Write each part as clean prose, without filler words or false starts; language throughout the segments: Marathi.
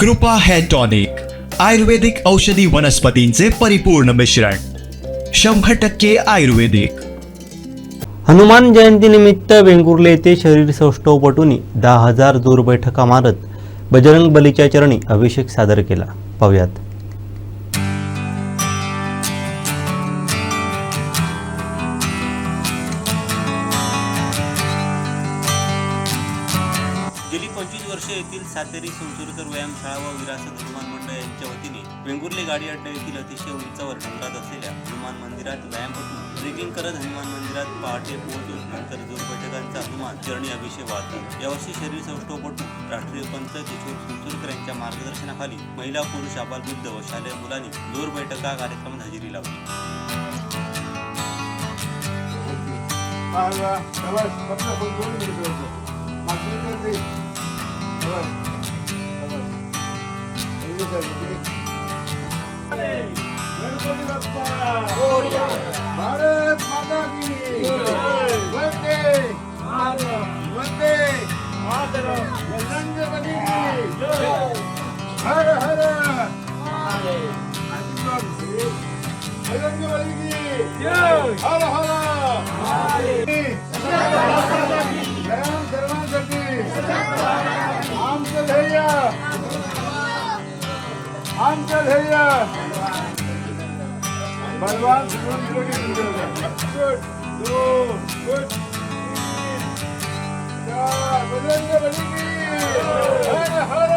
कृपा हेअर टॉनिक, आयुर्वेदिक औषधी वनस्पतींचे परिपूर्ण मिश्रण, 100% आयुर्वेदिक. हनुमान जयंतीनिमित्त वेंगुर्ले येथे शरीर सौष्ठवपटूंनी 10,000 जोर बैठका मारत बजरंग बलीच्या चरणी अभिषेक सादर केला. पाहुयात. गेली 25 वर्षे येथील सातेरी संशोधकर व्यायामशाळा व विरासत हनुमान मंडळ यांच्या वतीने वेंगुर्ले गाडी अड्डा येथील अतिशय उंचावर डोंगरात असलेल्या हनुमान मंदिरात व्यायामपटू ट्रेकिंग करत हनुमान मंदिरात पहाटे पोहोचून नंतर जोर बैठकांचा हनुमान चरणी अभिषेक वाहतात. यावर्षी शरीर सौष्ठवपटू राष्ट्रीय पंच किशोर संशोधकर यांच्या मार्गदर्शनाखाली महिला, पुरुष, आबालवृद्ध व शालेय मुलांनी जोर बैठका कार्यक्रमात हजेरी लावली. भारत माता की वंदे वंदे बजरंग बली की हर हर बजरंग बली की हर हर जयराम सर्वांसाठी आमचं ध्येय बलवान गुड दो गुड चार बजरंग बली की हर हर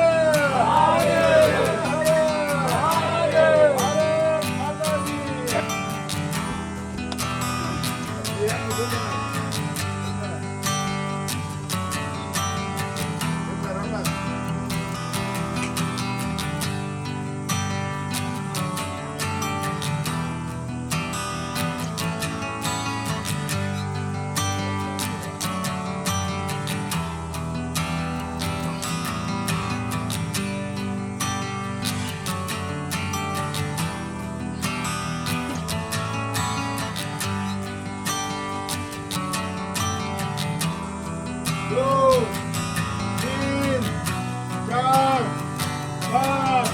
दो तीन चार पाच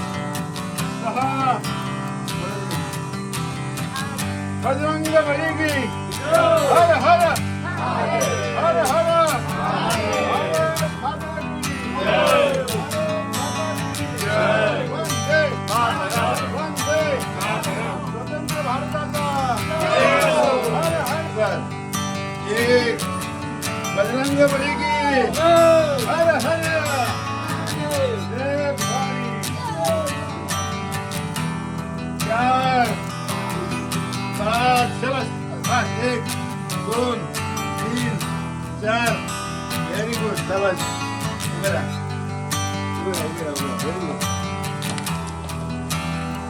सहा बजरंग बली की हर हर हर हर वंदे वंदे स्वतंत्र भारताचा हर हर एक बजरंग बली की हर हर जय भवानी. 4 5 शाबास 1 2 3 4 व्हेरी गुड शाबास. उभे राहा व्हेरी गुड.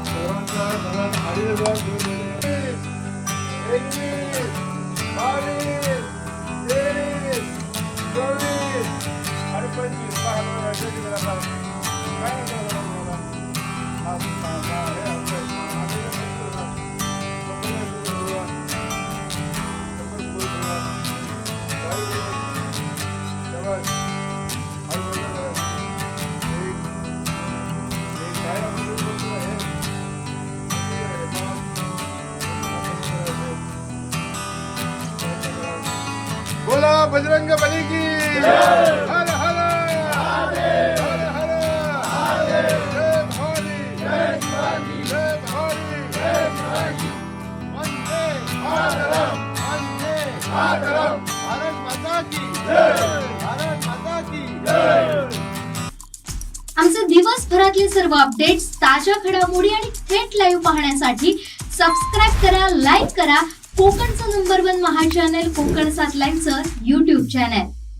सर्वांचा धन्यवाद. हरिद्वार बोला बजरंग बली की हर हर हर हर जय भवानी जय भवानी वंदे मातरम वंदे मातरम. भारत माता की भारत माता की आमचे दिवसभरातले सर्व अपडेट्स, ताज्या घडामोडी आणि थेट लाईव्ह पाहण्यासाठी सबस्क्राईब करा, लाईक करा कोकणचं नंबर 1 महा चॅनल कोकण 7 लाईव्हचं YouTube चॅनल.